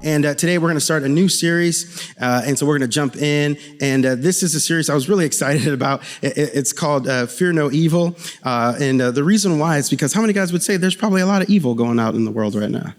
And today we're going to start a new series, and so we're going to jump in. And this is a series I was really excited about. It's called Fear No Evil. And the reason why is because how many guys would say there's probably a lot of evil going out in the world right now?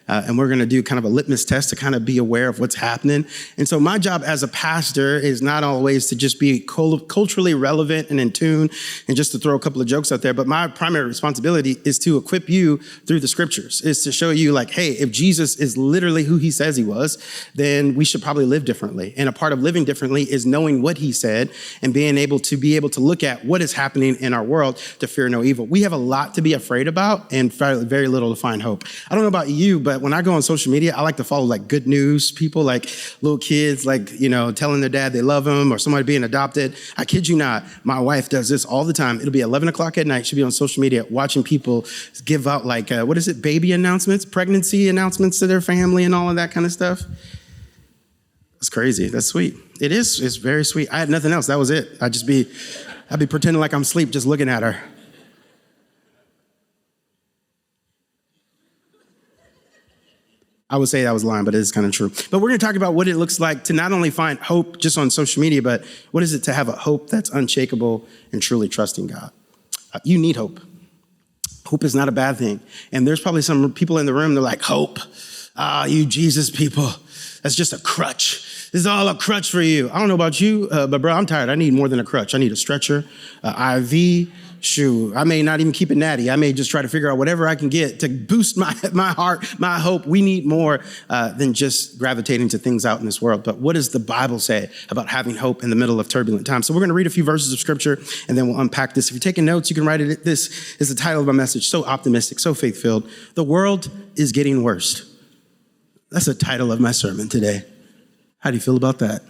And we're going to do kind of a litmus test to kind of be aware of what's happening. And so my job as a pastor is not always to just be culturally relevant and in tune and just to throw a couple of jokes out there. But my primary responsibility is to equip you through the scriptures, is to show you like, hey, if Jesus is literally who he says he was, then we should probably live differently. And a part of living differently is knowing what he said and being able to look at what is happening in our world to fear no evil. We have a lot to be afraid about and very little to find hope. I don't know about you, but when I go on social media, I like to follow like good news people, like little kids, like, you know, telling their dad they love them or somebody being adopted. I kid you not, my wife does this all the time. It'll be 11 o'clock at night. She'll be on social media watching people give out like, baby announcements, pregnancy announcements to their family and all of that kind of stuff. It's crazy. That's sweet. It is. It's very sweet. I had nothing else. That was it. I'd be pretending like I'm asleep just looking at her. I would say I was lying, but it is kind of true. But we're going to talk about what it looks like to not only find hope just on social media, but what is it to have a hope that's unshakable and truly trusting God? You need hope. Hope is not a bad thing. And there's probably some people in the room, they're like, hope? You Jesus people, that's just a crutch. This is all a crutch for you. I don't know about you, but bro, I'm tired. I need more than a crutch. I need a stretcher, IV, shoe. I may not even keep it natty. I may just try to figure out whatever I can get to boost my heart, my hope. We need more than just gravitating to things out in this world. But what does the Bible say about having hope in the middle of turbulent times? So we're going to read a few verses of scripture and then we'll unpack this. If you're taking notes, you can write it. This is the title of my message. So optimistic, so faith-filled. The world is getting worse. That's the title of my sermon today. How do you feel about that?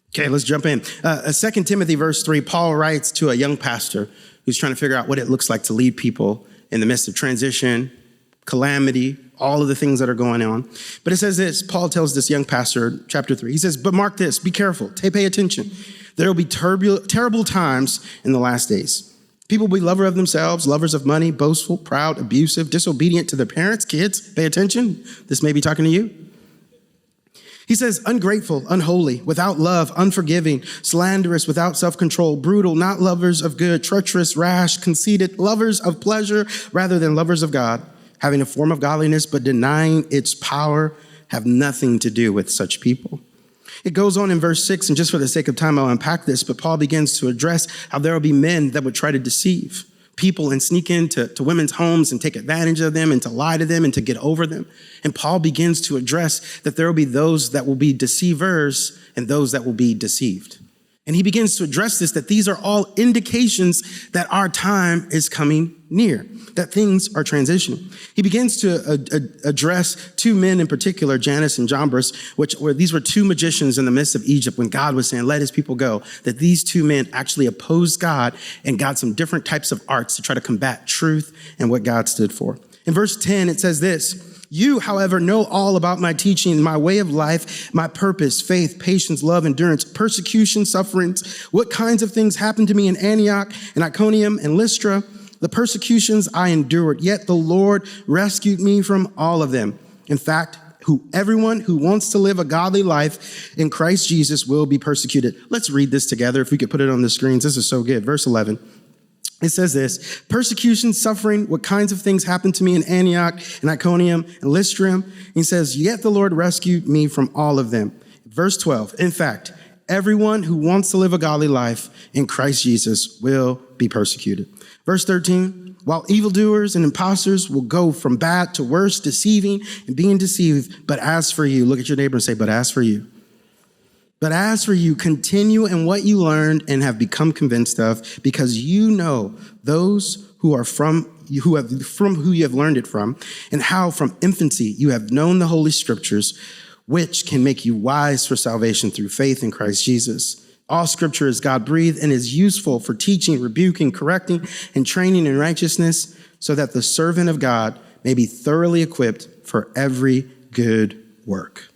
Okay, let's jump in. 2 Timothy verse 3, Paul writes to a young pastor who's trying to figure out what it looks like to lead people in the midst of transition, calamity, all of the things that are going on. But it says this, Paul tells this young pastor, chapter 3, he says, but mark this, be careful, pay attention. There will be terrible times in the last days. People will be lovers of themselves, lovers of money, boastful, proud, abusive, disobedient to their parents. Kids, pay attention. This may be talking to you. He says, ungrateful, unholy, without love, unforgiving, slanderous, without self-control, brutal, not lovers of good, treacherous, rash, conceited, lovers of pleasure rather than lovers of God, having a form of godliness but denying its power, have nothing to do with such people. It goes on in verse 6, and just for the sake of time, I'll unpack this, but Paul begins to address how there will be men that would try to deceive people and sneak into women's homes and take advantage of them and to lie to them and to get over them. And Paul begins to address that there will be those that will be deceivers and those that will be deceived. And he begins to address this, that these are all indications that our time is coming near, that things are transitioning. He begins to address two men in particular, Jannes and Jambres, these were two magicians in the midst of Egypt when God was saying, let his people go, that these two men actually opposed God and got some different types of arts to try to combat truth and what God stood for. In verse 10, it says this, you, however, know all about my teaching, my way of life, my purpose, faith, patience, love, endurance, persecution, sufferings, what kinds of things happened to me in Antioch and Iconium and Lystra, the persecutions I endured, yet the Lord rescued me from all of them. In fact, everyone who wants to live a godly life in Christ Jesus will be persecuted. Let's read this together. If we could put it on the screens. This is so good. Verse 11. It says this, persecution, suffering, what kinds of things happened to me in Antioch and Iconium and Lystra. He says, yet the Lord rescued me from all of them. Verse 12, in fact, everyone who wants to live a godly life in Christ Jesus will be persecuted. Verse 13, while evildoers and imposters will go from bad to worse, deceiving and being deceived. But as for you, look at your neighbor and say, but as for you. But as for you, continue in what you learned and have become convinced of, because you know those who are from who you have learned it from, and how from infancy you have known the Holy Scriptures, which can make you wise for salvation through faith in Christ Jesus. All Scripture is God-breathed and is useful for teaching, rebuking, correcting, and training in righteousness, so that the servant of God may be thoroughly equipped for every good work.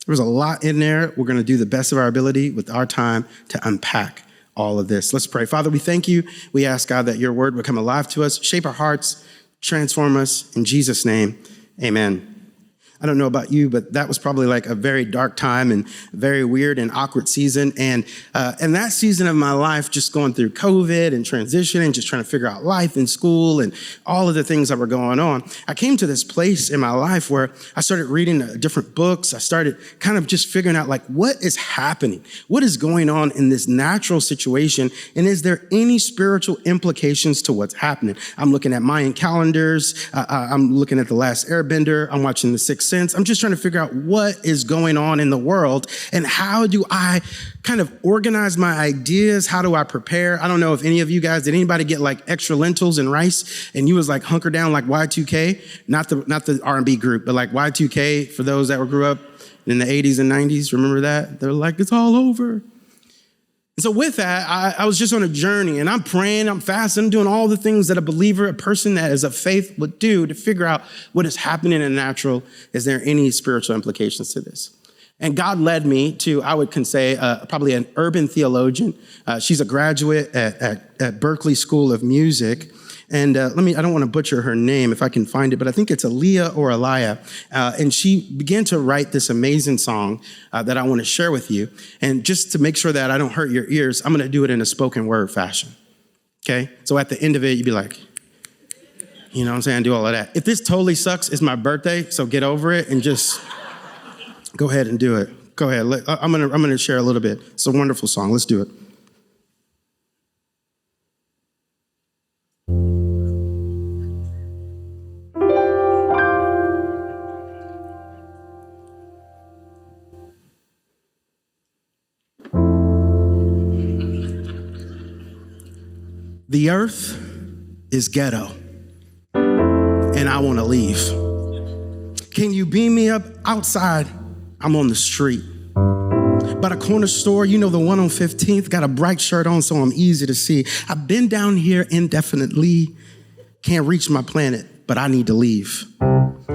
There's a lot in there. We're going to do the best of our ability with our time to unpack all of this. Let's pray. Father, we thank you. We ask, God, that your word would come alive to us, shape our hearts, transform us. In Jesus' name, amen. I don't know about you, but that was probably like a very dark time and very weird and awkward season. And that season of my life, just going through COVID and transition and just trying to figure out life in school and all of the things that were going on, I came to this place in my life where I started reading different books. I started kind of just figuring out like, what is happening? What is going on in this natural situation? And is there any spiritual implications to what's happening? I'm looking at Mayan calendars. I'm looking at The Last Airbender. I'm watching The Sixth Sense. I'm just trying to figure out what is going on in the world and how do I kind of organize my ideas? How do I prepare? I don't know if any of you guys, did anybody get like extra lentils and rice and you was like hunker down like Y2K? Not the R&B group, but like Y2K for those that grew up in the 80s and 90s. Remember that? They're like, it's all over. And so with that, I was just on a journey and I'm praying, I'm fasting, I'm doing all the things that a believer, a person that is of faith would do to figure out what is happening in the natural. Is there any spiritual implications to this? And God led me to, I would say, probably an urban theologian. She's a graduate at Berkeley School of Music. And I don't want to butcher her name if I can find it, but I think it's Aliah or Aliah. And she began to write this amazing song that I want to share with you. And just to make sure that I don't hurt your ears, I'm going to do it in a spoken word fashion. Okay? So at the end of it, you'd be like, you know what I'm saying? Do all of that. If this totally sucks, it's my birthday, so get over it and just go ahead and do it. Go ahead. I'm going to share a little bit. It's a wonderful song. Let's do it. The earth is ghetto, and I want to leave. Can you beam me up outside? I'm on the street. By the corner store, you know, the one on 15th, got a bright shirt on so I'm easy to see. I've been down here indefinitely, can't reach my planet, but I need to leave.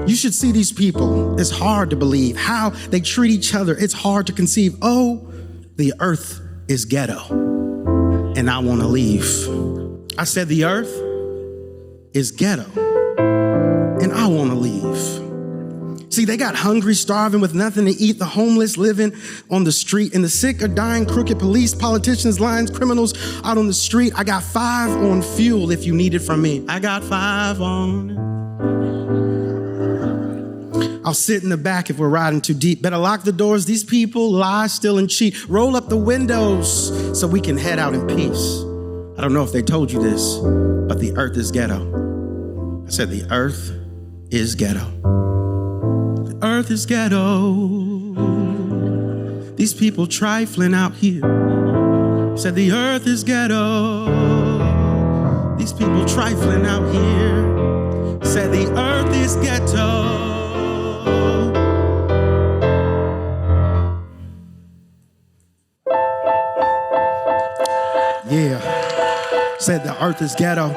You should see these people. It's hard to believe how they treat each other. It's hard to conceive. Oh, the earth is ghetto, and I want to leave. I said the earth is ghetto, and I want to leave. See, they got hungry, starving with nothing to eat, the homeless living on the street, and the sick are dying, crooked police, politicians, lions, criminals out on the street. I got 5 on fuel if you need it from me. I got 5 on. I'll sit in the back if we're riding too deep. Better lock the doors. These people lie, steal, and cheat. Roll up the windows so we can head out in peace. I don't know if they told you this, but the earth is ghetto. I said the earth is ghetto. The earth is ghetto. These people trifling out here. I said the earth is ghetto. These people trifling out here. I said the earth is ghetto. Yeah. Said the earth is ghetto.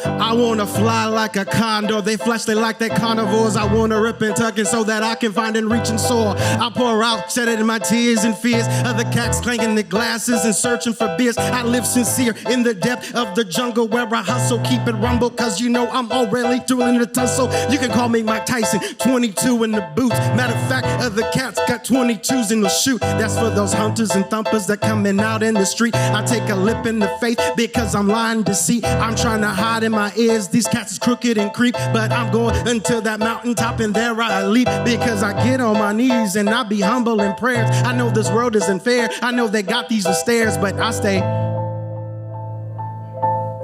I wanna fly like a condor. They flesh, they like their carnivores. I wanna rip and tuck it so that I can find and reach and soar. I pour out, shed it in my tears and fears. Other cats clanking their glasses and searching for beers. I live sincere in the depth of the jungle where I hustle, keep it rumble, cause you know I'm already doing the tussle. You can call me Mike Tyson, 22 in the boots. Matter of fact, other cats got 22s in the chute. That's for those hunters and thumpers that coming out in the street. I take a lip in the face because I'm lying to see. I'm trying to hide in my ears. These cats is crooked and creep, but I'm going until that mountaintop and there I leap because I get on my knees and I be humble in prayers. I know this world isn't fair. I know they got these stairs, but I stay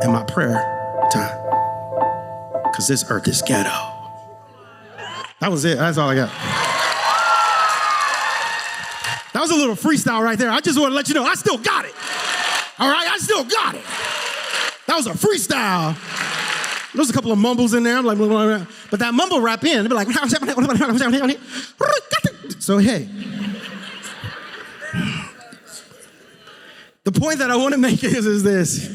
in my prayer time because this earth is ghetto. That was it. That's all I got. That was a little freestyle right there. I just want to let you know I still got it. All right, I still got it. That was a freestyle. There's a couple of mumbles in there. I'm like, but that mumble rap in, they'd be like, so hey. The point that I want to make is this.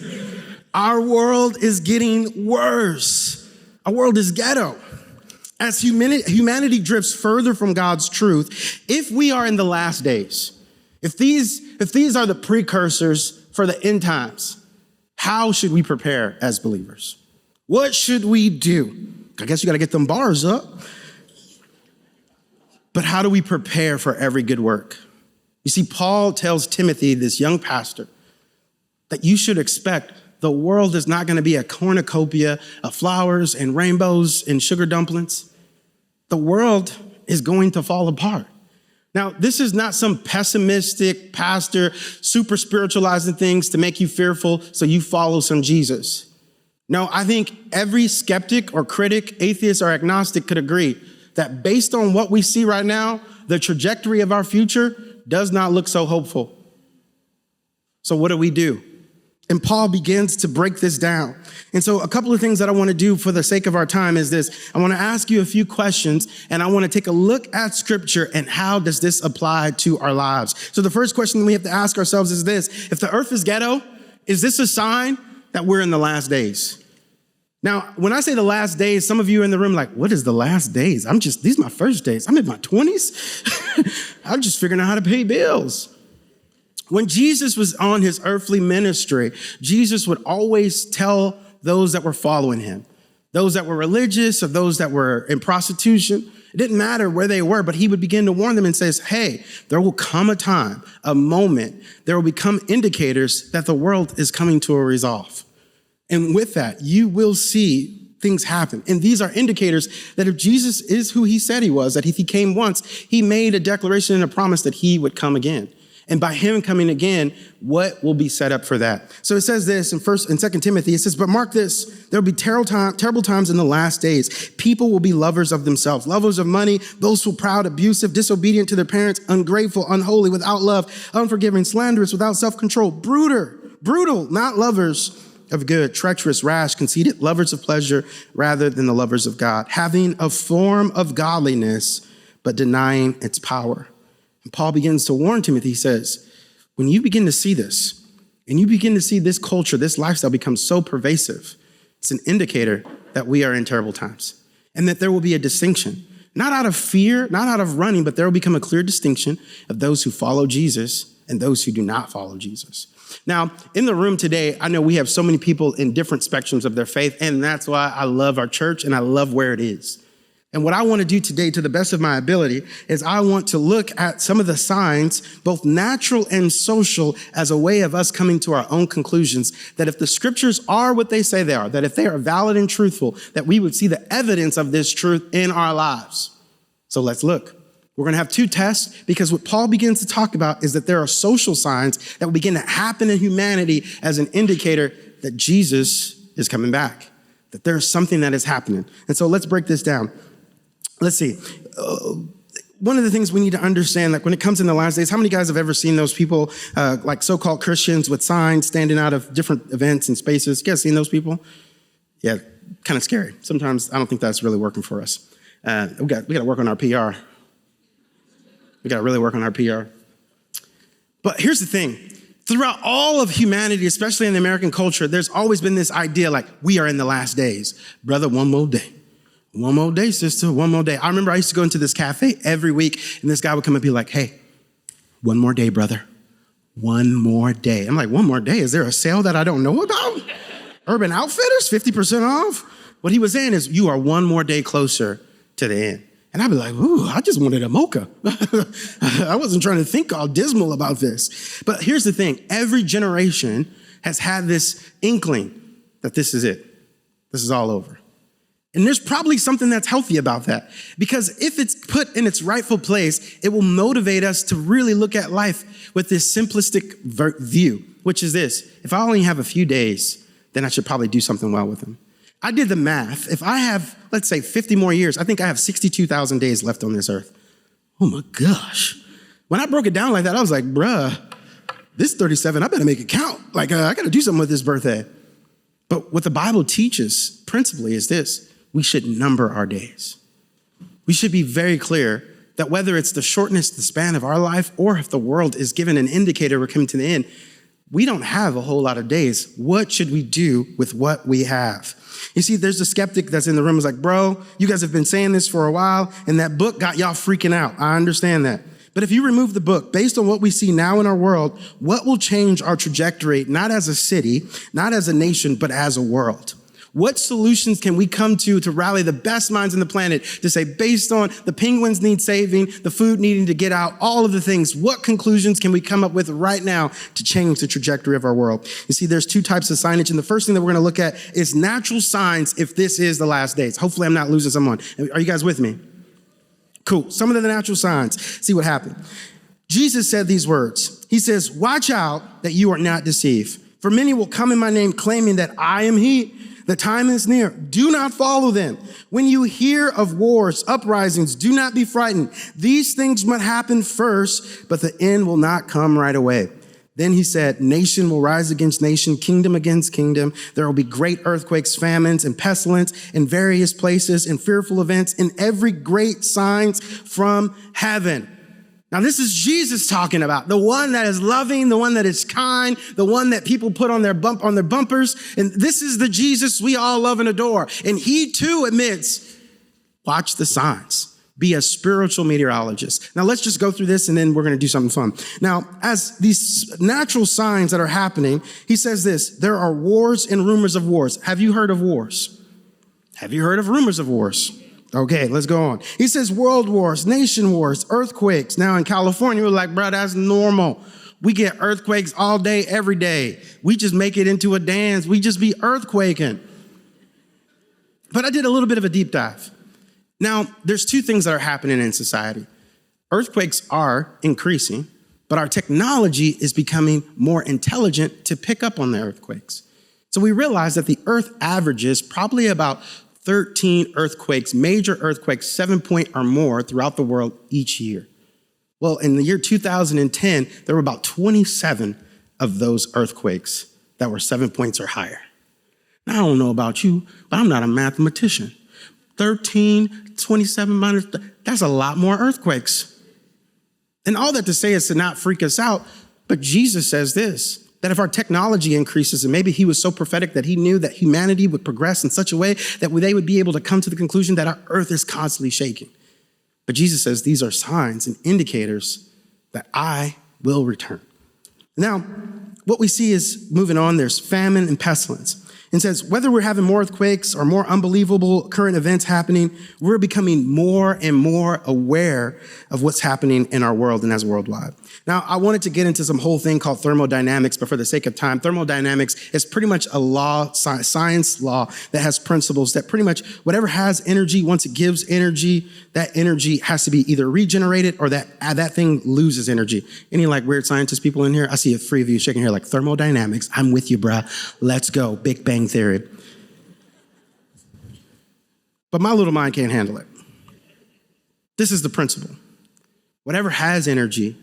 Our world is getting worse. Our world is ghetto. As humanity drifts further from God's truth, if we are in the last days, if these are the precursors for the end times, how should we prepare as believers? What should we do? I guess you got to get them bars up. But how do we prepare for every good work? You see, Paul tells Timothy, this young pastor, that you should expect the world is not going to be a cornucopia of flowers and rainbows and sugar dumplings. The world is going to fall apart. Now, this is not some pessimistic pastor super spiritualizing things to make you fearful so you follow some Jesus. No, I think every skeptic or critic, atheist or agnostic could agree that based on what we see right now, the trajectory of our future does not look so hopeful. So what do? And Paul begins to break this down. And so a couple of things that I want to do for the sake of our time is this. I want to ask you a few questions, and I want to take a look at scripture and how does this apply to our lives. So the first question we have to ask ourselves is this. If the earth is ghetto, is this a sign that we're in the last days? Now, when I say the last days, some of you in the room are like, what is the last days? These are my first days. I'm in my 20s. I'm just figuring out how to pay bills. When Jesus was on his earthly ministry, Jesus would always tell those that were following him, those that were religious or those that were in prostitution. It didn't matter where they were, but he would begin to warn them and says, hey, there will come a time, a moment, there will become indicators that the world is coming to a resolve. And with that, you will see things happen. And these are indicators that if Jesus is who he said he was, that if he came once, he made a declaration and a promise that he would come again. And by him coming again, what will be set up for that? So it says this in 2 Timothy, it says, but mark this, there will be terrible times in the last days. People will be lovers of themselves, lovers of money, boastful, proud, abusive, disobedient to their parents, ungrateful, unholy, without love, unforgiving, slanderous, without self-control, brutal, not lovers of good, treacherous, rash, conceited, lovers of pleasure rather than the lovers of God, having a form of godliness, but denying its power. And Paul begins to warn Timothy. He says, when you begin to see this, and you begin to see this culture, this lifestyle become so pervasive, it's an indicator that we are in terrible times and that there will be a distinction, not out of fear, not out of running, but there will become a clear distinction of those who follow Jesus and those who do not follow Jesus. Now, in the room today, I know we have so many people in different spectrums of their faith, and that's why I love our church and I love where it is. And what I want to do today, to the best of my ability, is I want to look at some of the signs, both natural and social, as a way of us coming to our own conclusions, that if the scriptures are what they say they are, that if they are valid and truthful, that we would see the evidence of this truth in our lives. So let's look. We're going to have two tests, because what Paul begins to talk about is that there are social signs that will begin to happen in humanity as an indicator that Jesus is coming back, that there's something that is happening. And so let's break this down. Let's see. One of the things we need to understand, like when it comes in the last days, how many guys have ever seen those people, like so-called Christians with signs standing out of different events and spaces? You guys seen those people? Yeah, kind of scary. Sometimes I don't think that's really working for us. We got to work on our PR. We got to really work on our PR. But here's the thing. Throughout all of humanity, especially in the American culture, there's always been this idea like, we are in the last days. Brother, one more day. One more day, sister, one more day. I remember I used to go into this cafe every week, and this guy would come and be like, hey, one more day, brother. One more day. I'm like, one more day? Is there a sale that I don't know about? Urban Outfitters, 50% off? What he was saying is, you are one more day closer to the end. And I'd be like, ooh, I just wanted a mocha. I wasn't trying to think all dismal about this. But here's the thing. Every generation has had this inkling that this is it. This is all over. And there's probably something that's healthy about that, because if it's put in its rightful place, it will motivate us to really look at life with this simplistic view, which is this: if I only have a few days, then I should probably do something well with them. I did the math. If I have, let's say, 50 more years, I think I have 62,000 days left on this earth. Oh my gosh. When I broke it down like that, I was like, bruh, this 37, I better make it count. Like, I got to do something with this birthday. But what the Bible teaches principally is this: we should number our days. We should be very clear that whether it's the shortness, the span of our life, or if the world is given an indicator we're coming to the end, we don't have a whole lot of days. What should we do with what we have? You see, there's a skeptic that's in the room who's like, bro, you guys have been saying this for a while, and that book got y'all freaking out. I understand that. But if you remove the book, based on what we see now in our world, what will change our trajectory, not as a city, not as a nation, but as a world? What solutions can we come to rally the best minds on the planet to say, based on the penguins need saving, the food needing to get out, all of the things, what conclusions can we come up with right now to change the trajectory of our world? You see, there's two types of signage. And the first thing that we're going to look at is natural signs if this is the last days. Hopefully I'm not losing someone. Are you guys with me? Cool. Some of the natural signs. See what happened. Jesus said these words. He says, watch out that you are not deceived. For many will come in my name claiming that I am he. The time is near. Do not follow them. When you hear of wars, uprisings, do not be frightened. These things must happen first, but the end will not come right away. Then he said, nation will rise against nation, kingdom against kingdom. There will be great earthquakes, famines, and pestilence in various places, and fearful events, and every great signs from heaven. Now, this is Jesus talking about, the one that is loving, the one that is kind, the one that people put on their bumpers. And this is the Jesus we all love and adore. And he too admits, watch the signs. Be a spiritual meteorologist. Now, let's just go through this and then we're going to do something fun. Now, as these natural signs that are happening, he says this, there are wars and rumors of wars. Have you heard of wars? Have you heard of rumors of wars? Okay, let's go on. He says world wars, nation wars, earthquakes. Now in California, we're like, bro, that's normal. We get earthquakes all day, every day. We just make it into a dance. We just be earthquaking. But I did a little bit of a deep dive. Now, there's two things that are happening in society. Earthquakes are increasing, but our technology is becoming more intelligent to pick up on the earthquakes. So we realize that the earth averages probably about 13 earthquakes, major earthquakes, 7-point or more throughout the world each year. Well, in the year 2010, there were about 27 of those earthquakes that were 7 points or higher. Now, I don't know about you, but I'm not a mathematician. 13, 27 minus, that's a lot more earthquakes. And all that to say is to not freak us out, but Jesus says this, that if our technology increases, and maybe he was so prophetic that he knew that humanity would progress in such a way that they would be able to come to the conclusion that our earth is constantly shaking. But Jesus says these are signs and indicators that I will return. Now, what we see is moving on, there's famine and pestilence. And says, whether we're having more earthquakes or more unbelievable current events happening, we're becoming more and more aware of what's happening in our world and as worldwide. Now, I wanted to get into some whole thing called thermodynamics, but for the sake of time, thermodynamics is pretty much a law, science law that has principles that pretty much whatever has energy, once it gives energy, that energy has to be either regenerated or that thing loses energy. Any like weird scientist people in here? I see a free of you shaking here like thermodynamics. I'm with you, bruh. Let's go. Big Bang Theory. But my little mind can't handle it. This is the principle. Whatever has energy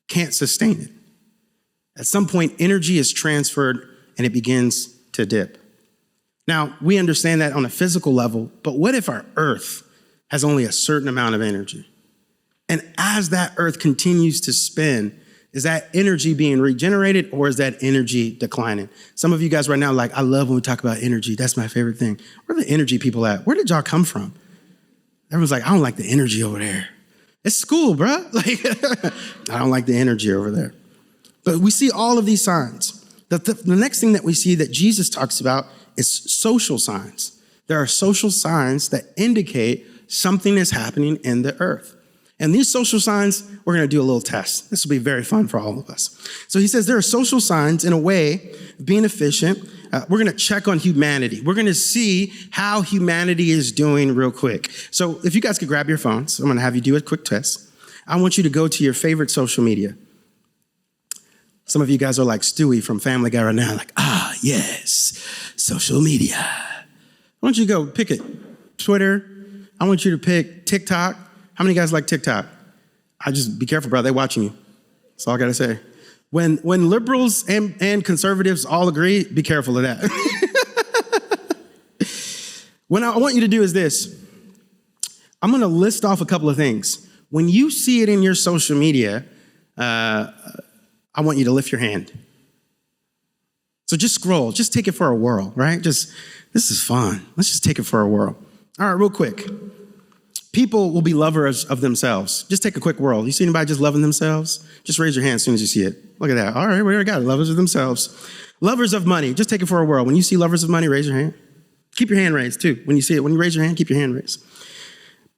can't sustain it. At some point, energy is transferred and it begins to dip. Now, we understand that on a physical level, but what if our earth has only a certain amount of energy? And as that earth continues to spin, is that energy being regenerated or is that energy declining? Some of you guys right now are like, I love when we talk about energy. That's my favorite thing. Where are the energy people at? Where did y'all come from? Everyone's like, I don't like the energy over there. It's school, bro. Like, I don't like the energy over there. But we see all of these signs. The next thing that we see that Jesus talks about is social signs. There are social signs that indicate something is happening in the earth. And these social signs, we're going to do a little test. This will be very fun for all of us. So he says there are social signs in a way of being efficient. We're going to check on humanity. We're going to see how humanity is doing real quick. So if you guys could grab your phones, I'm going to have you do a quick test. I want you to go to your favorite social media. Some of you guys are like Stewie from Family Guy right now, like, yes, social media. I want you to go pick it. Twitter. I want you to pick TikTok. How many guys like TikTok? Just be careful, bro. They're watching you. That's all I got to say. When liberals and conservatives all agree, be careful of that. What I want you to do is this. I'm going to list off a couple of things. When you see it in your social media, I want you to lift your hand. So just scroll. Just take it for a whirl, right? This is fun. Let's just take it for a whirl. All right, real quick. People will be lovers of themselves. Just take a quick whirl. You see anybody just loving themselves? Just raise your hand as soon as you see it. Look at that. All right, we already got it. Lovers of themselves. Lovers of money. Just take it for a whirl. When you see lovers of money, raise your hand. Keep your hand raised too. When you see it, when you raise your hand, keep your hand raised.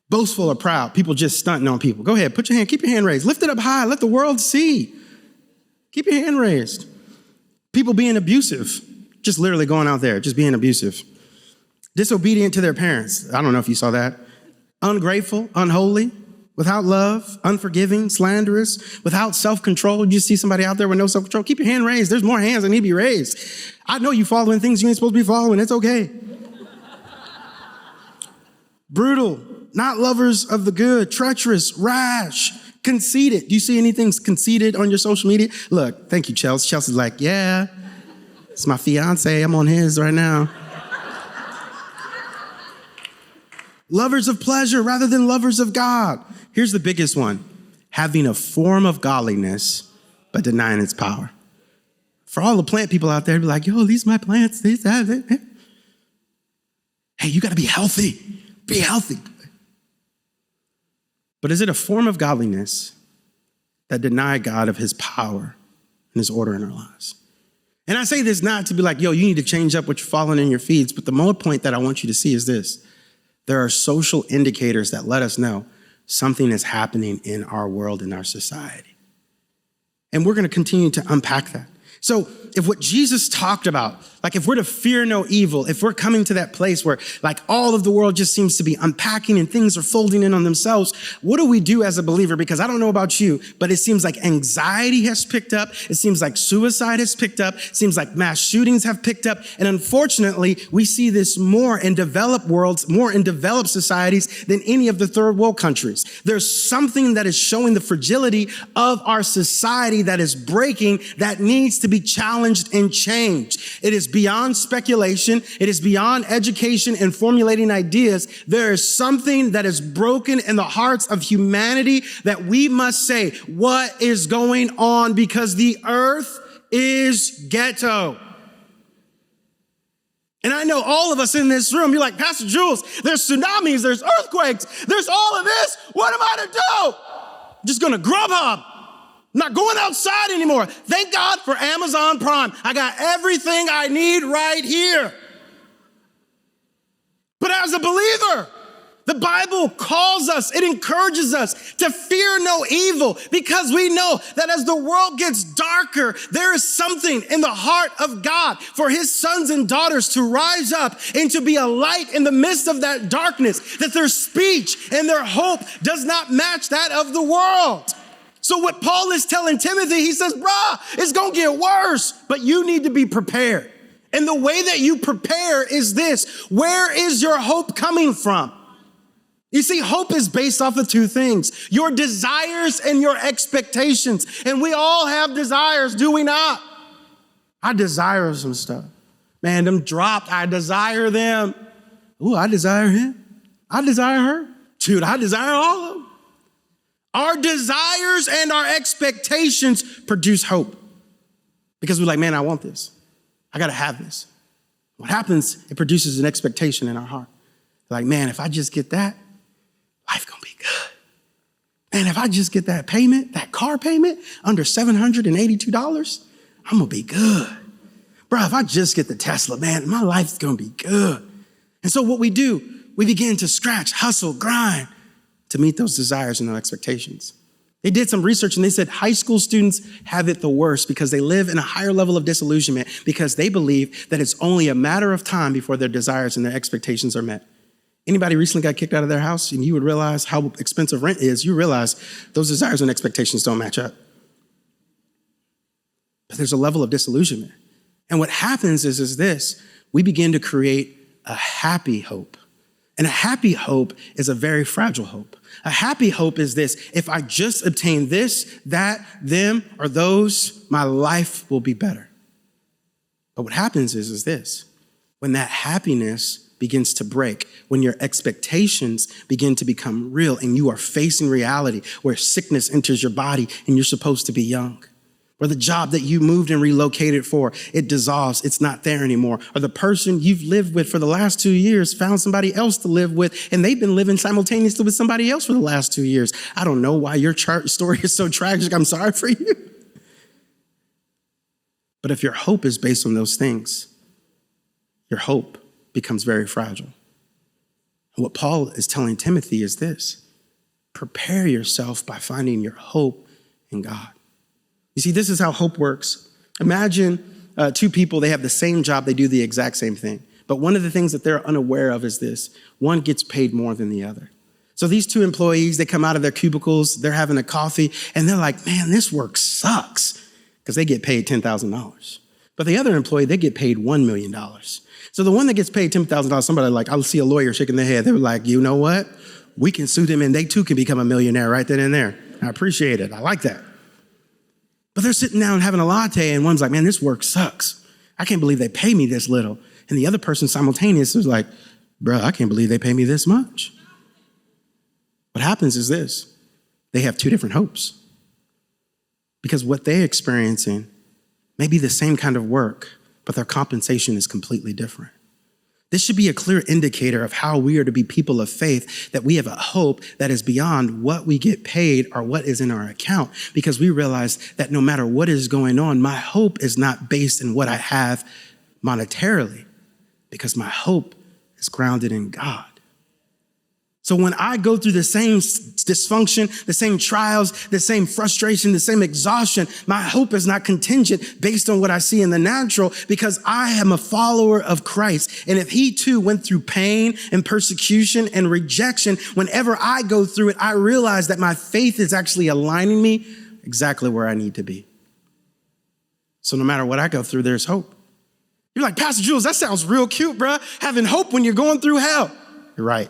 Boastful or proud, people just stunting on people. Go ahead, put your hand, keep your hand raised. Lift it up high, let the world see. Keep your hand raised. People being abusive, just literally going out there, just being abusive. Disobedient to their parents. I don't know if you saw that. Ungrateful, unholy, without love, unforgiving, slanderous, without self-control. You see somebody out there with no self-control, keep your hand raised. There's more hands that need to be raised. I know you following things you ain't supposed to be following. It's okay. Brutal, not lovers of the good, treacherous, rash, conceited. Do you see anything conceited on your social media? Look, thank you, Chelsea. Chelsea's like, yeah, it's my fiance. I'm on his right now. Lovers of pleasure rather than lovers of God. Here's the biggest one. Having a form of godliness, but denying its power. For all the plant people out there, be like, yo, these are my plants. These, that. Hey, you got to be healthy. Be healthy. But is it a form of godliness that deny God of his power and his order in our lives? And I say this not to be like, yo, you need to change up what you're following in your feeds. But the more point that I want you to see is this. There are social indicators that let us know something is happening in our world, in our society. And we're going to continue to unpack that. So if what Jesus talked about, like if we're to fear no evil, if we're coming to that place where like all of the world just seems to be unpacking and things are folding in on themselves, what do we do as a believer? Because I don't know about you, but it seems like anxiety has picked up. It seems like suicide has picked up. It seems like mass shootings have picked up. And unfortunately, we see this more in developed worlds, more in developed societies than any of the third world countries. There's something that is showing the fragility of our society that is breaking, that needs to be challenged and changed. It is beyond speculation. It is beyond education and formulating ideas. There is something that is broken in the hearts of humanity that we must say, what is going on? Because the earth is ghetto. And I know all of us in this room, you're like, Pastor Jules, there's tsunamis, there's earthquakes, there's all of this. What am I to do? I'm just going to Grubhub. I'm not going outside anymore. Thank God for Amazon Prime. I got everything I need right here. But as a believer, the Bible calls us, it encourages us to fear no evil because we know that as the world gets darker, there is something in the heart of God for his sons and daughters to rise up and to be a light in the midst of that darkness, that their speech and their hope does not match that of the world. So what Paul is telling Timothy, he says, it's going to get worse, but you need to be prepared. And the way that you prepare is this. Where is your hope coming from? You see, hope is based off of two things, your desires and your expectations. And we all have desires, do we not? I desire some stuff. Man, them dropped, I desire them. Ooh, I desire him. I desire her. Dude, I desire all of them. Our desires and our expectations produce hope because we're like, man, I want this. I got to have this. What happens, it produces an expectation in our heart. Like, man, if I just get that, life going to be good. Man, if I just get that payment, that car payment under $782, I'm going to be good. Bro, if I just get the Tesla, man, my life's going to be good. And so what we do, we begin to scratch, hustle, grind, to meet those desires and those expectations. They did some research and they said high school students have it the worst because they live in a higher level of disillusionment because they believe that it's only a matter of time before their desires and their expectations are met. Anybody recently got kicked out of their house and you would realize how expensive rent is, you realize those desires and expectations don't match up. But there's a level of disillusionment. And what happens is this, we begin to create a happy hope. And a happy hope is a very fragile hope. A happy hope is this: if I just obtain this, that, them, or those, my life will be better. But what happens is this: when that happiness begins to break, when your expectations begin to become real and you are facing reality where sickness enters your body and you're supposed to be young, or the job that you moved and relocated for, it dissolves, it's not there anymore. Or the person you've lived with for the last 2 years found somebody else to live with, and they've been living simultaneously with somebody else for the last 2 years. I don't know why your story is so tragic. I'm sorry for you. But if your hope is based on those things, your hope becomes very fragile. And what Paul is telling Timothy is this: prepare yourself by finding your hope in God. You see, this is how hope works. Imagine two people, they have the same job, they do the exact same thing. But one of the things that they're unaware of is this: one gets paid more than the other. So these two employees, they come out of their cubicles, they're having a coffee, and they're like, man, this work sucks, because they get paid $10,000. But the other employee, they get paid $1 million. So the one that gets paid $10,000, somebody like, I'll see a lawyer shaking their head. They were like, you know what? We can sue them and they too can become a millionaire right then and there. I appreciate it. I like that. But they're sitting down having a latte and one's like, man, this work sucks. I can't believe they pay me this little. And the other person simultaneously is like, bro, I can't believe they pay me this much. What happens is this: they have two different hopes. Because what they're experiencing may be the same kind of work, but their compensation is completely different. This should be a clear indicator of how we are to be people of faith, that we have a hope that is beyond what we get paid or what is in our account, because we realize that no matter what is going on, my hope is not based in what I have monetarily, because my hope is grounded in God. So when I go through the same dysfunction, the same trials, the same frustration, the same exhaustion, my hope is not contingent based on what I see in the natural, because I am a follower of Christ. And if he too went through pain and persecution and rejection, whenever I go through it, I realize that my faith is actually aligning me exactly where I need to be. So no matter what I go through, there's hope. You're like, Pastor Jules, that sounds real cute, bro. Having hope when you're going through hell. You're right.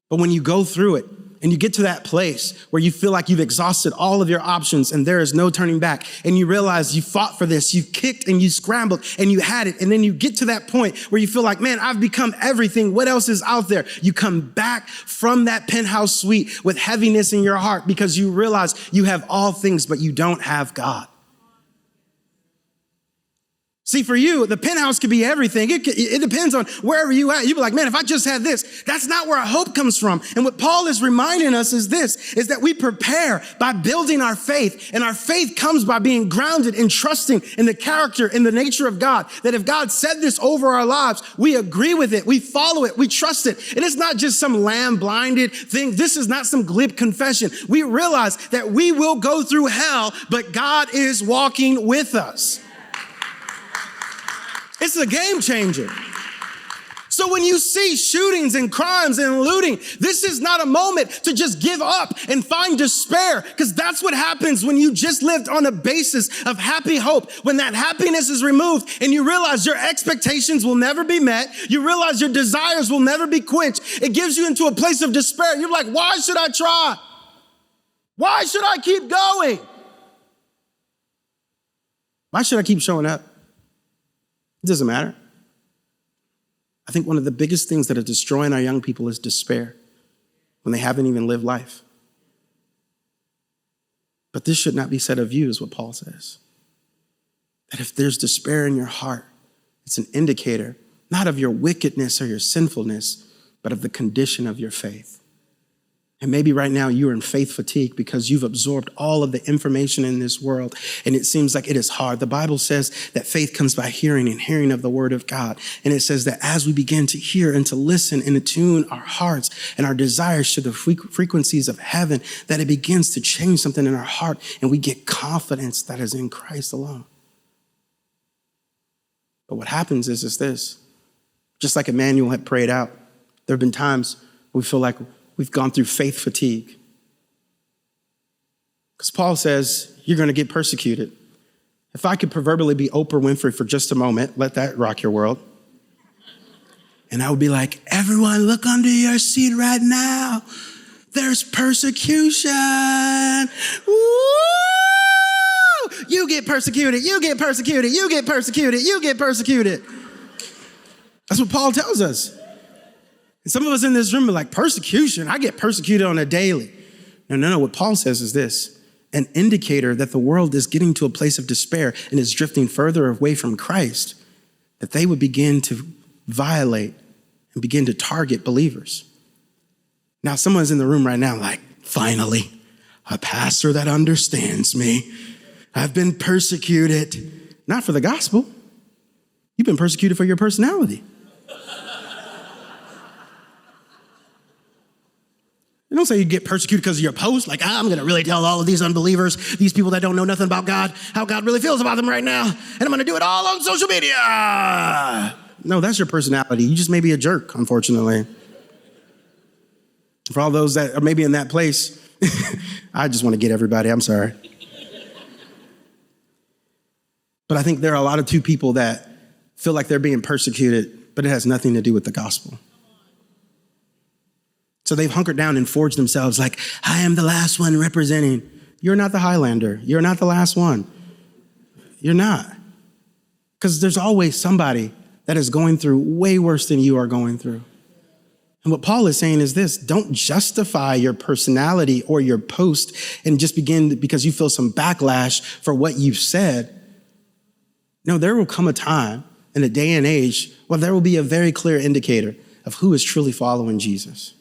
But when you go through it and you get to that place where you feel like you've exhausted all of your options and there is no turning back, and you realize you fought for this, you kicked and you scrambled and you had it, and then you get to that point where you feel like, man, I've become everything. What else is out there? You come back from that penthouse suite with heaviness in your heart because you realize you have all things, but you don't have God. See, for you, the penthouse could be everything. It depends on wherever you at. You'd be like, man, if I just had this, that's not where our hope comes from. And what Paul is reminding us is this, is that we prepare by building our faith. And our faith comes by being grounded and trusting in the character and the nature of God. That if God said this over our lives, we agree with it, we follow it, we trust it. And it's not just some lamb-blinded thing. This is not some glib confession. We realize that we will go through hell, but God is walking with us. It's a game changer. So when you see shootings and crimes and looting, this is not a moment to just give up and find despair, because that's what happens when you just lived on a basis of happy hope. When that happiness is removed and you realize your expectations will never be met, you realize your desires will never be quenched, it gives you into a place of despair. You're like, why should I try? Why should I keep going? Why should I keep showing up? It doesn't matter. I think one of the biggest things that are destroying our young people is despair when they haven't even lived life. But this should not be said of you, is what Paul says. That if there's despair in your heart, it's an indicator not of your wickedness or your sinfulness, but of the condition of your faith. And maybe right now you're in faith fatigue because you've absorbed all of the information in this world and it seems like it is hard. The Bible says that faith comes by hearing and hearing of the word of God. And it says that as we begin to hear and to listen and attune our hearts and our desires to the frequencies of heaven, that it begins to change something in our heart and we get confidence that is in Christ alone. But what happens is this: just like Emmanuel had prayed out, there have been times we feel like we've gone through faith fatigue. Because Paul says, you're going to get persecuted. If I could proverbially be Oprah Winfrey for just a moment, let that rock your world. And I would be like, everyone look under your seat right now. There's persecution. Woo! You get persecuted, you get persecuted, you get persecuted, you get persecuted. That's what Paul tells us. And some of us in this room are like, persecution? I get persecuted on a daily. No. What Paul says is this: an indicator that the world is getting to a place of despair and is drifting further away from Christ, that they would begin to violate and begin to target believers. Now, someone's in the room right now like, finally, a pastor that understands me. I've been persecuted, not for the gospel. You've been persecuted for your personality. Don't say you get persecuted because of your post. Like, I'm going to really tell all of these unbelievers, these people that don't know nothing about God, how God really feels about them right now. And I'm going to do it all on social media. No, that's your personality. You just may be a jerk, unfortunately. For all those that are maybe in that place, I just want to get everybody. I'm sorry. But I think there are a lot of two people that feel like they're being persecuted, but it has nothing to do with the gospel. So they've hunkered down and forged themselves like, I am the last one representing. You're not the Highlander. You're not the last one. You're not. Because there's always somebody that is going through way worse than you are going through. And what Paul is saying is this: don't justify your personality or your post and just begin because you feel some backlash for what you've said. No, there will come a time in a day and age where there will be a very clear indicator of who is truly following Jesus.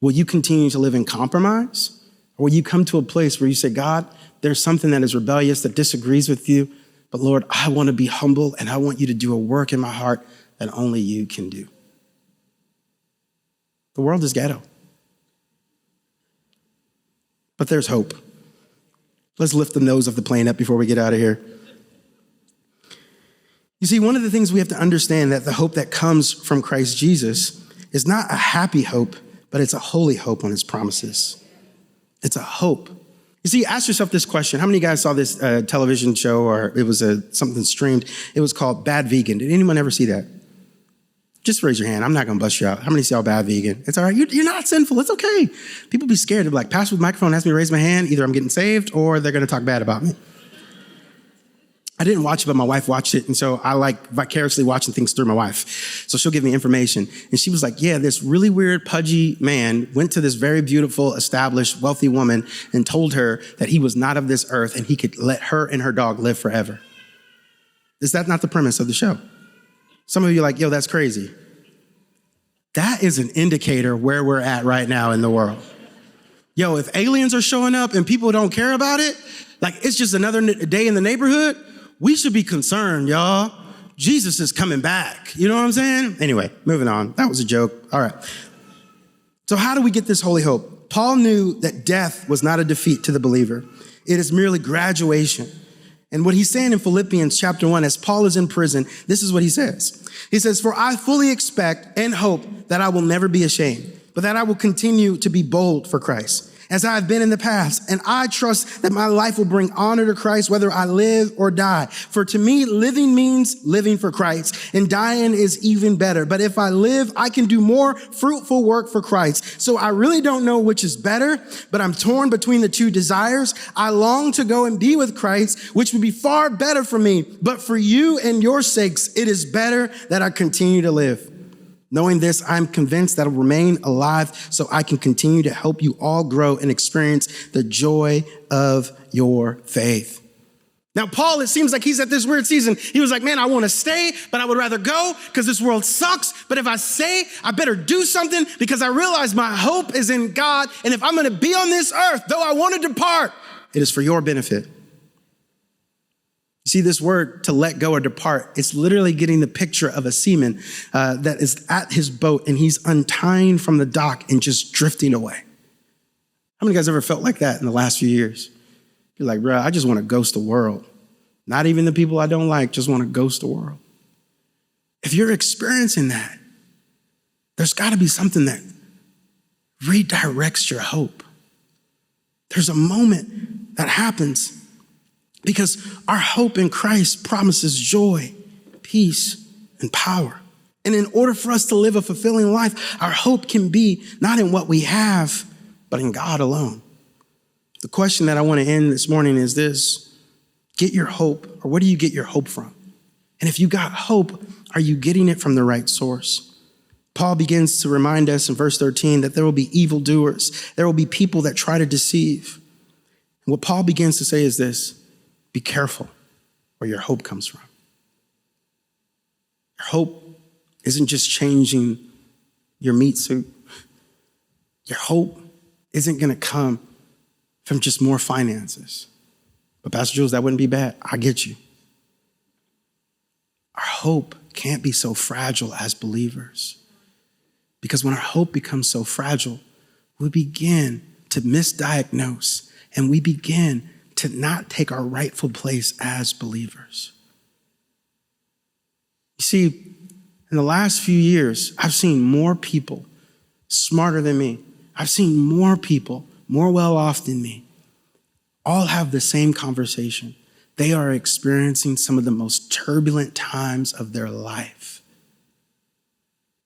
Will you continue to live in compromise? Or will you come to a place where you say, God, there's something that is rebellious, that disagrees with you, but Lord, I want to be humble and I want you to do a work in my heart that only you can do. The world is ghetto. But there's hope. Let's lift the nose of the plane up before we get out of here. You see, one of the things we have to understand that the hope that comes from Christ Jesus is not a happy hope, but it's a holy hope on his promises. It's a hope. You see, ask yourself this question. How many of you guys saw this television show, or it was something streamed? It was called Bad Vegan. Did anyone ever see that? Just raise your hand. I'm not going to bust you out. How many saw Bad Vegan? It's all right. You're not sinful. It's okay. People be scared. They're like, Pastor with the microphone asked me to raise my hand. Either I'm getting saved or they're going to talk bad about me. I didn't watch it, but my wife watched it. And so I like vicariously watching things through my wife. So she'll give me information. And she was like, yeah, this really weird, pudgy man went to this very beautiful, established, wealthy woman and told her that he was not of this earth and he could let her and her dog live forever. Is that not the premise of the show? Some of you are like, yo, that's crazy. That is an indicator where we're at right now in the world. Yo, if aliens are showing up and people don't care about it, like it's just another day in the neighborhood, we should be concerned, y'all. Jesus is coming back. You know what I'm saying? Anyway, moving on. That was a joke. All right. So how do we get this holy hope? Paul knew that death was not a defeat to the believer. It is merely graduation. And what he's saying in Philippians chapter 1, as Paul is in prison, this is what he says. He says, for I fully expect and hope that I will never be ashamed, but that I will continue to be bold for Christ, as I have been in the past. And I trust that my life will bring honor to Christ, whether I live or die. For to me, living means living for Christ, and dying is even better. But if I live, I can do more fruitful work for Christ. So I really don't know which is better, but I'm torn between the two desires. I long to go and be with Christ, which would be far better for me. But for you and your sakes, it is better that I continue to live. Knowing this, I'm convinced that I'll remain alive so I can continue to help you all grow and experience the joy of your faith. Now, Paul, it seems like he's at this weird season. He was like, man, I want to stay, but I would rather go because this world sucks. But if I stay, I better do something because I realize my hope is in God. And if I'm going to be on this earth, though I want to depart, it is for your benefit. You see, this word to let go or depart, it's literally getting the picture of a seaman that is at his boat and he's untying from the dock and just drifting away. How many of you guys ever felt like that in the last few years? You're like, bro, I just want to ghost the world. Not even the people I don't like, just want to ghost the world. If you're experiencing that, there's got to be something that redirects your hope. There's a moment that happens because our hope in Christ promises joy, peace, and power. And in order for us to live a fulfilling life, our hope can be not in what we have, but in God alone. The question that I want to end this morning is this: get your hope, or where do you get your hope from? And if you got hope, are you getting it from the right source? Paul begins to remind us in verse 13 that there will be evildoers. There will be people that try to deceive. And what Paul begins to say is this: be careful where your hope comes from. Your hope isn't just changing your meat suit. Your hope isn't going to come from just more finances. But Pastor Jules, that wouldn't be bad. I get you. Our hope can't be so fragile as believers. Because when our hope becomes so fragile, we begin to misdiagnose and we begin to not take our rightful place as believers. You see, in the last few years, I've seen more people smarter than me. I've seen more people more well off than me all have the same conversation. They are experiencing some of the most turbulent times of their life.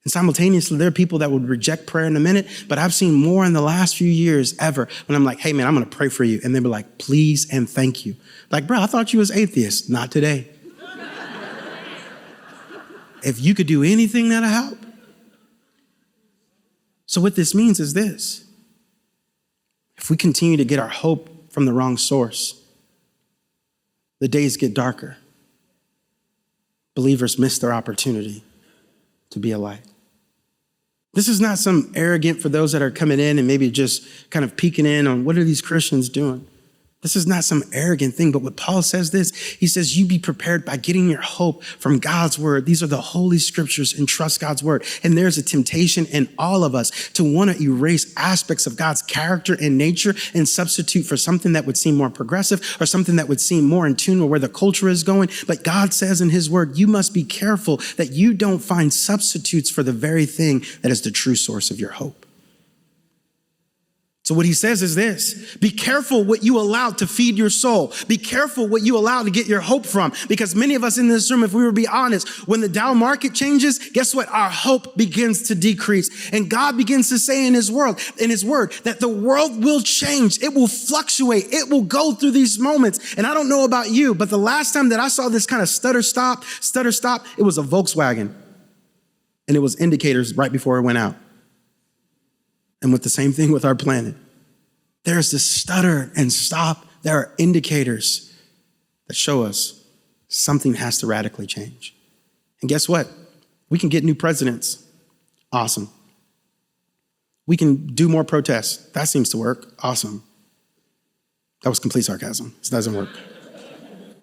And simultaneously, there are people that would reject prayer in a minute, but I've seen more in the last few years ever when I'm like, hey man, I'm gonna pray for you. And they'll be like, please and thank you. Like, bro, I thought you was atheist. Not today. If you could do anything that'll help. So what this means is this. If we continue to get our hope from the wrong source, the days get darker. Believers miss their opportunity to be a light. This is not some arrogant for those that are coming in and maybe just kind of peeking in on what are these Christians doing. This is not some arrogant thing, but what Paul says he says, you be prepared by getting your hope from God's word. These are the holy scriptures and trust God's word. And there's a temptation in all of us to want to erase aspects of God's character and nature and substitute for something that would seem more progressive or something that would seem more in tune with where the culture is going. But God says in his word, you must be careful that you don't find substitutes for the very thing that is the true source of your hope. So what he says is this, be careful what you allow to feed your soul. Be careful what you allow to get your hope from. Because many of us in this room, if we were to be honest, when the Dow market changes, guess what? Our hope begins to decrease. And God begins to say in his word, that the world will change. It will fluctuate. It will go through these moments. And I don't know about you, but the last time that I saw this kind of stutter stop, it was a Volkswagen. And it was indicators right before it went out. And with the same thing with our planet, there's this stutter and stop. There are indicators that show us something has to radically change. And guess what? We can get new presidents. Awesome. We can do more protests. That seems to work. Awesome. That was complete sarcasm. This doesn't work.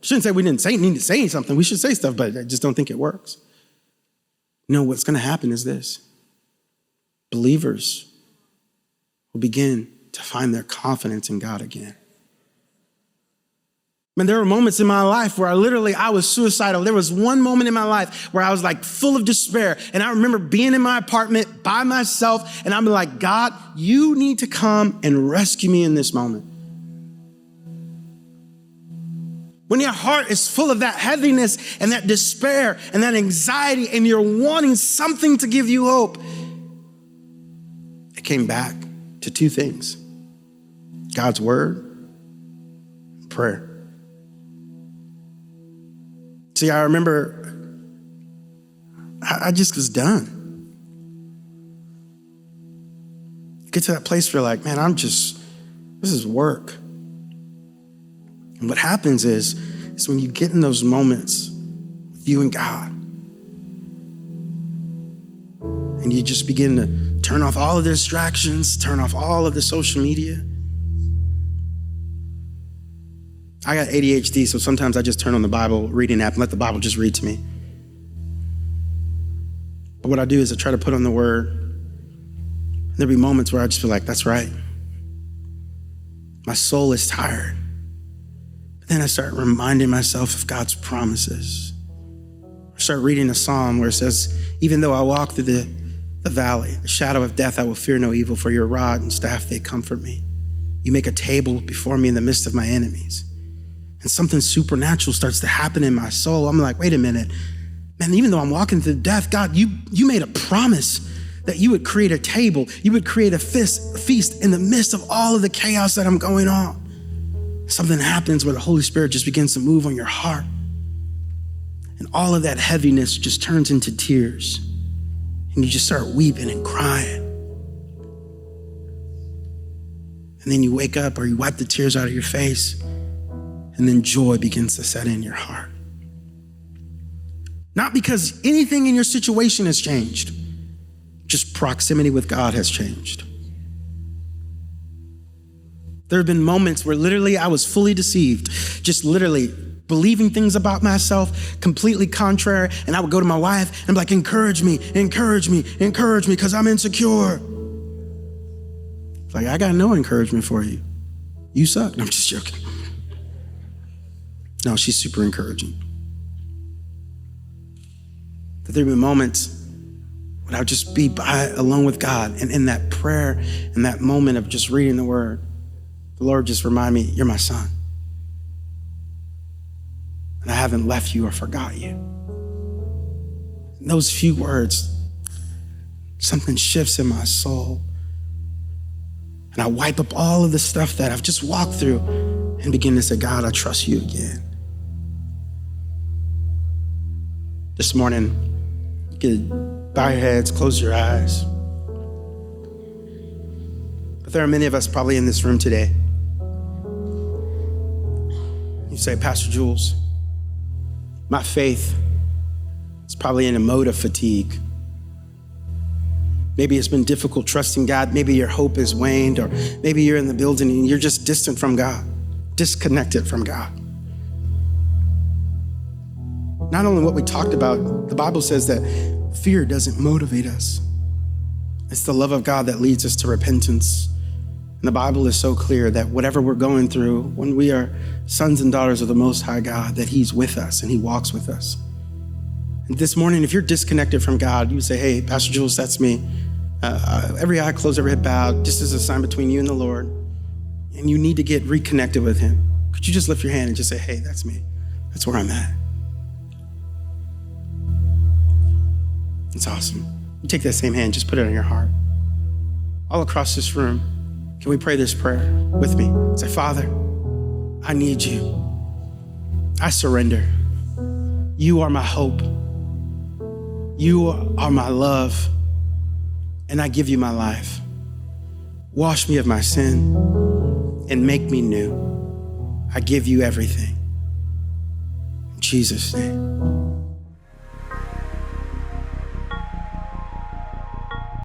Shouldn't say we didn't need to say something. We should say stuff, but I just don't think it works. No, what's going to happen is this. Believers will begin to find their confidence in God again. Man, there were moments in my life where I was suicidal. There was one moment in my life where I was like full of despair. And I remember being in my apartment by myself and I'm like, God, you need to come and rescue me in this moment. When your heart is full of that heaviness and that despair and that anxiety and you're wanting something to give you hope, it came back to two things, God's word and prayer. See, I remember I just was done. Get to that place where you're like, man, this is work. And what happens is when you get in those moments with you and God, and you just begin to turn off all of the distractions, turn off all of the social media. I got ADHD, so sometimes I just turn on the Bible reading app and let the Bible just read to me. But what I do is I try to put on the word. And there'll be moments where I just feel like, that's right. My soul is tired. But then I start reminding myself of God's promises. I start reading a psalm where it says, even though I walk through the valley, the shadow of death, I will fear no evil, for your rod and staff, they comfort me. You make a table before me in the midst of my enemies. And something supernatural starts to happen in my soul. I'm like, wait a minute, man, even though I'm walking through death, God, you made a promise that you would create a table, you would create a feast in the midst of all of the chaos that I'm going on. Something happens where the Holy Spirit just begins to move on your heart. And all of that heaviness just turns into tears. And you just start weeping and crying. And then you wake up or you wipe the tears out of your face. And then joy begins to set in your heart. Not because anything in your situation has changed. Just proximity with God has changed. There have been moments where literally I was fully deceived. Just literally believing things about myself completely contrary. And I would go to my wife and be like, encourage me, because I'm insecure. It's like, I got no encouragement for you. You suck. No, I'm just joking. No, she's super encouraging. That there would be moments when I would just be alone with God, and in that prayer, in that moment of just reading the word, the Lord just remind me, you're my son. And I haven't left you or forgot you. In those few words, something shifts in my soul. And I wipe up all of the stuff that I've just walked through and begin to say, God, I trust you again. This morning, you could bow your heads, close your eyes. But there are many of us probably in this room today. You say, Pastor Jules, my faith is probably in a mode of fatigue. Maybe it's been difficult trusting God. Maybe your hope is waned, or maybe you're in the building and you're just distant from God, disconnected from God. Not only what we talked about, the Bible says that fear doesn't motivate us. It's the love of God that leads us to repentance. And the Bible is so clear that whatever we're going through, when we are sons and daughters of the Most High God, that He's with us and He walks with us. And this morning, if you're disconnected from God, you say, hey, Pastor Jules, that's me. Every eye closed, every head bowed, just as a sign between you and the Lord. And you need to get reconnected with Him. Could you just lift your hand and just say, hey, that's me. That's where I'm at. It's awesome. You take that same hand, just put it on your heart. All across this room, can we pray this prayer with me? Say, Father, I need you. I surrender. You are my hope. You are my love. And I give you my life. Wash me of my sin and make me new. I give you everything. In Jesus' name.